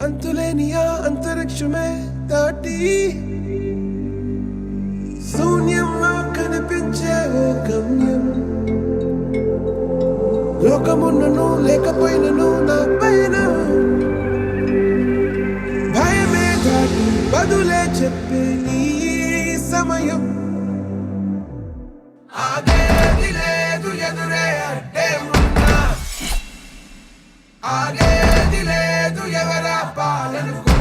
అంతులేని ఆ అంతరిక్షమే దాటి శూన్యంలో కనిపించే ఓ గమ్యం. లోకమున్నను లేకపోయినను నా పైన భయమే దాటి బదులే చెప్పే నీ సమయం. ఆగేది లేదు ఎదురే అడ్డే ఉన్నా, ఆగేది లేదు ఎవరా పాలనుకో.